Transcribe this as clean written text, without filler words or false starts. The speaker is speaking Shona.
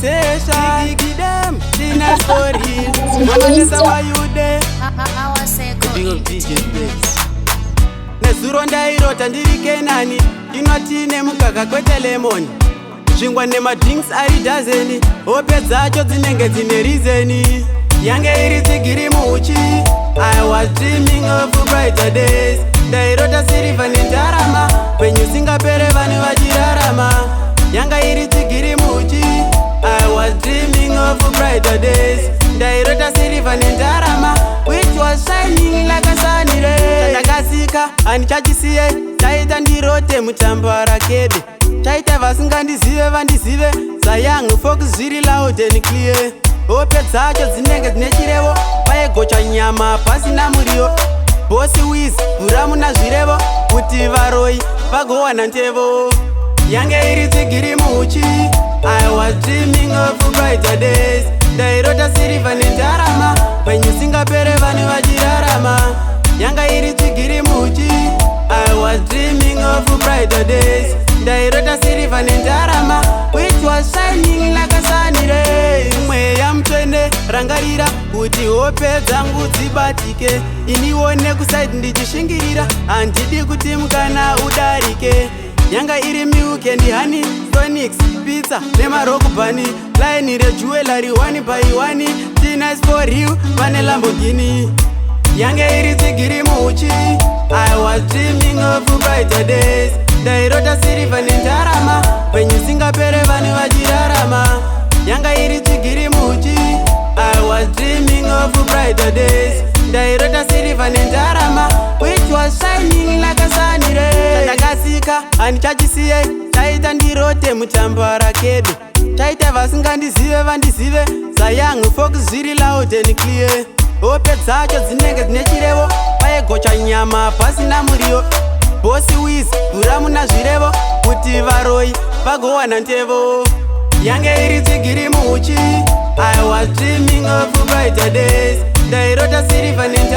tesha Gidam, Tina story Mama Lisa, why you there? Big of DJ Bates Nezuro ndairota ndiri Kenani Inoti nemukaka kwete lemon Zvingwa nemadrinks ari dazeni Hope dzacho dzinenge dzine rizeni Yange iri tsigiri muchi I was dreaming of brighter days Ndairota siriva nendarama Penyu singapere vanhu vachirarama Yanga iri tsigiri muchi I was dreaming of brighter days Ndairota siriva nendarama Which was shining like a sunny ray Chandakasika handichachisiye Chaita ndirote mutambara kede Chaita vasingandizive vandizive Sayang folk zviri loud and clear Hope dzacho dzinenge dzine chirevo Vaigocha nyama pasina muriwo Bosi Wiz bvura muna zvirevo Kuti varoi vagowana ntevo Yange iri tsigiri muchi I was dreaming of brighter days Ndairota siriva nendarama Penyu singapere vanhu vachirarama Yanga iri tsigiri muchi I was dreaming of brighter days Ndairota siriva nendarama Which was shining like a sunny ray Mweya mutwende rangarira Kuti hope dzangu dzibatike Inione kusaidi ndichishingirira Handidi kuti mukana udarike Yanga iri milk and honey Sonics, pizza, nemaroko bunny Line rejewelry 1 by 1 Tina for you, vane Lamborghini Yange iri tsigiri muchi I was dreaming of brighter days Ndairota siriva nendarama Penyu singapere vanhu vachirarama Yanga iri tsigiri muchi I was dreaming of brighter days Ndairota siriva nendarama Which was shining like a sunny ray Chandakasika handichachisiye Chaita ndirote mutambara kede Chaita vasingandizive vandizive Sayang folk zviri loud and clear Hope dzacho dzinenge dzine chirevo Vaigocha nyama pasina muriwo Bosi Wiz bvura muna zvirevo Kuti varoi vagowana ntevo Yange iri tsigiri muchi I was dreaming of brighter days Ndairota siriva nendarama